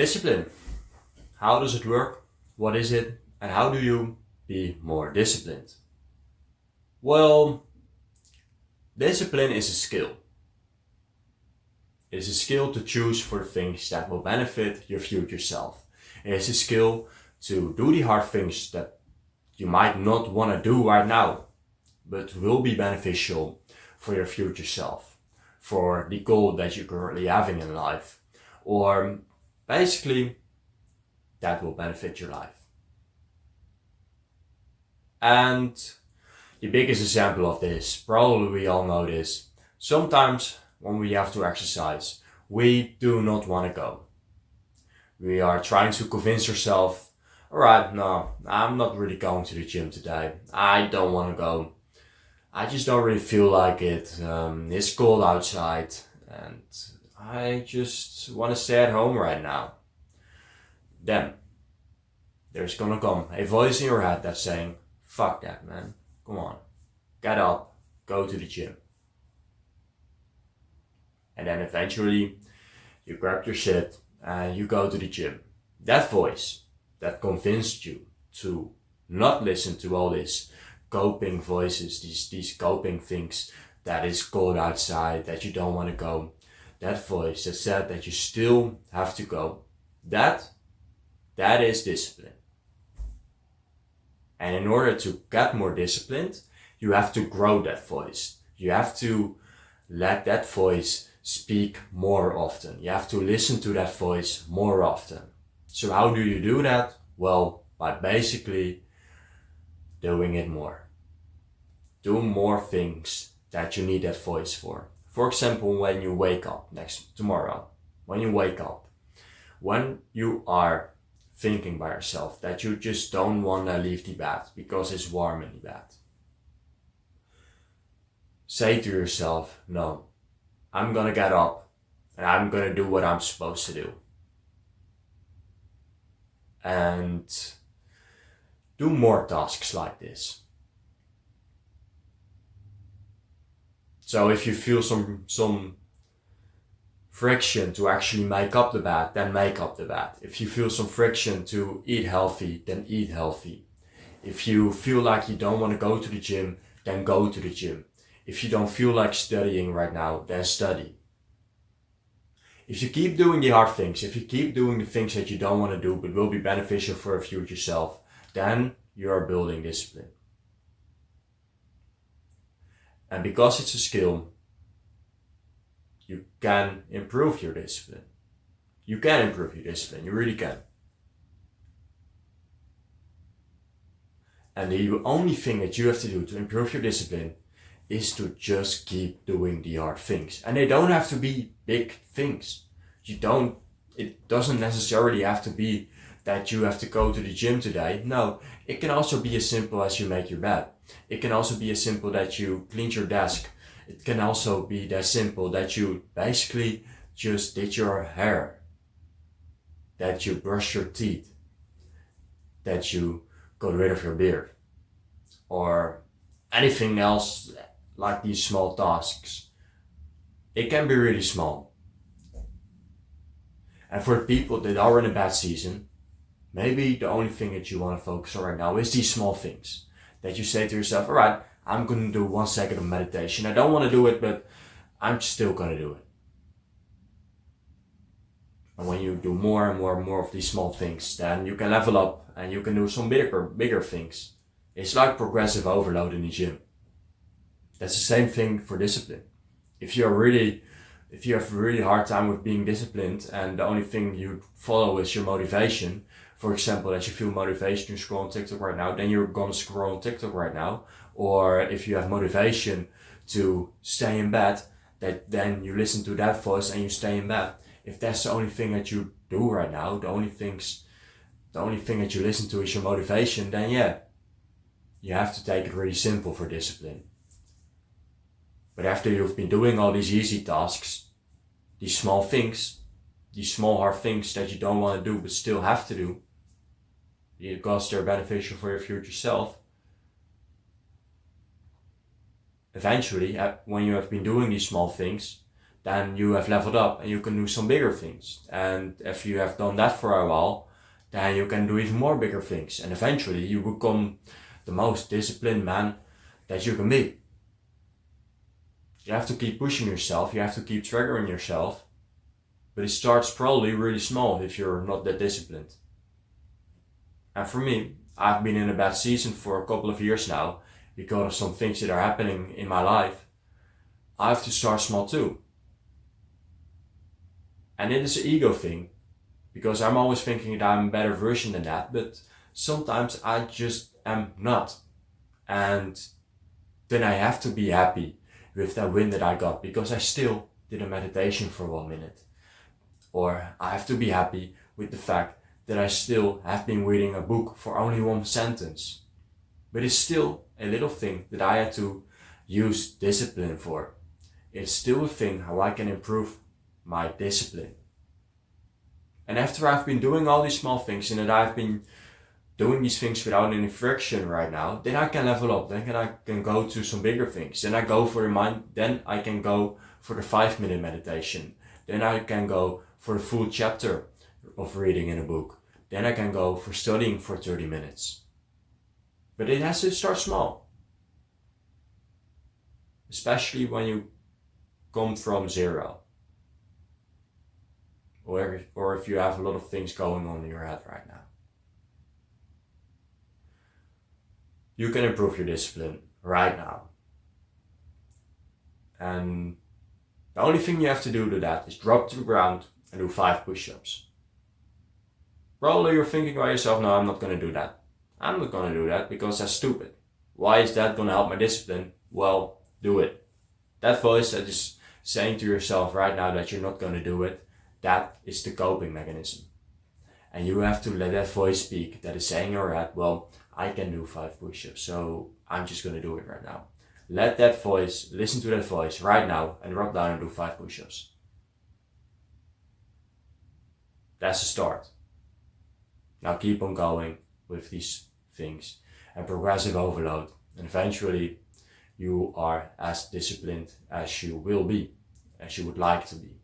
Discipline. How does it work? What is it? And how do you be more disciplined? Well, discipline is a skill. It is a skill to choose for things that will benefit your future self. It is a skill to do the hard things that you might not want to do right now, but will be beneficial for your future self, for the goal that you're currently having in life, or basically that will benefit your life. And the biggest example of this, probably we all know this, sometimes when we have to exercise, we do not want to go. We are trying to convince ourselves, alright, no, I'm not really going to the gym today. I don't want to go. I just don't really feel like it. It's cold outside and I just want to stay at home right now. Then there's gonna come a voice in your head that's saying, fuck that, man. Come on, get up, go to the gym. And then eventually you grab your shit and you go to the gym. That voice that convinced you to not listen to all these coping voices, these coping things, that it's cold outside, that you don't want to go. That voice that said that you still have to go. That is discipline. And in order to get more disciplined, you have to grow that voice. You have to let that voice speak more often. You have to listen to that voice more often. So how do you do that? Well, by basically doing it more. Do more things that you need that voice for. For example, when you wake up tomorrow, when you are thinking by yourself that you just don't want to leave the bed because it's warm in the bed. Say to yourself, no, I'm gonna get up and I'm gonna do what I'm supposed to do. And do more tasks like this. So if you feel some friction to actually make up the bed, then make up the bed. If you feel some friction to eat healthy, then eat healthy. If you feel like you don't want to go to the gym, then go to the gym. If you don't feel like studying right now, then study. If you keep doing the hard things, if you keep doing the things that you don't want to do but will be beneficial for your future self, then you are building discipline. And because it's a skill, you can improve your discipline. You can improve your discipline, you really can. And the only thing that you have to do to improve your discipline is to just keep doing the hard things. And they don't have to be big things. It doesn't necessarily have to be that you have to go to the gym today. No, it can also be as simple as you make your bed. It can also be as simple that you clean your desk. It can also be that simple that you basically just did your hair, that you brush your teeth, that you got rid of your beard, or anything else like these small tasks. It can be really small. And for people that are in a bad season, maybe the only thing that you want to focus on right now is these small things. That you say to yourself, alright, I'm going to do 1 second of meditation. I don't want to do it, but I'm still going to do it. And when you do more and more and more of these small things, then you can level up and you can do some bigger things. It's like progressive overload in the gym. That's the same thing for discipline. If you have a really hard time with being disciplined and the only thing you follow is your motivation, for example, that you feel motivation to scroll on TikTok right now, then you're gonna scroll on TikTok right now. Or if you have motivation to stay in bed, then you listen to that voice and you stay in bed. If that's the only thing that you do right now, the only thing that you listen to is your motivation, then yeah, you have to take it really simple for discipline. But after you've been doing all these easy tasks, these small things, these small hard things that you don't want to do but still have to do, because they're beneficial for your future self, eventually, when you have been doing these small things, then you have leveled up and you can do some bigger things. And if you have done that for a while, then you can do even more bigger things. And eventually you become the most disciplined man that you can be. You have to keep pushing yourself, you have to keep triggering yourself, but it starts probably really small if you're not that disciplined. And for me, I've been in a bad season for a couple of years now because of some things that are happening in my life. I have to start small too. And it is an ego thing, because I'm always thinking that I'm a better version than that, but sometimes I just am not. And then I have to be happy with that win that I got because I still did a meditation for 1 minute. Or I have to be happy with the fact that I still have been reading a book for only 1 sentence. But it's still a little thing that I had to use discipline for. It's still a thing how I can improve my discipline. And after I've been doing all these small things and that I've been doing these things without any friction right now, then I can level up. Then I can go to some bigger things. Then I go for the mind. Then I can go for the 5-minute meditation. Then I can go for the full chapter of reading in a book. Then I can go for studying for 30 minutes. But it has to start small. Especially when you come from zero. Or if you have a lot of things going on in your head right now. You can improve your discipline right now. And the only thing you have to do to that is drop to the ground and do 5 push-ups. Probably you're thinking by yourself, no, I'm not going to do that. I'm not going to do that because that's stupid. Why is that going to help my discipline? Well, do it. That voice that is saying to yourself right now that you're not going to do it, that is the coping mechanism. And you have to let that voice speak that is saying in your head, well, I can do 5 push-ups, so I'm just going to do it right now. Let that voice, listen to that voice right now and drop down and do 5 push-ups. That's a start. Now keep on going with these things and progressive overload. And eventually you are as disciplined as you will be, as you would like to be.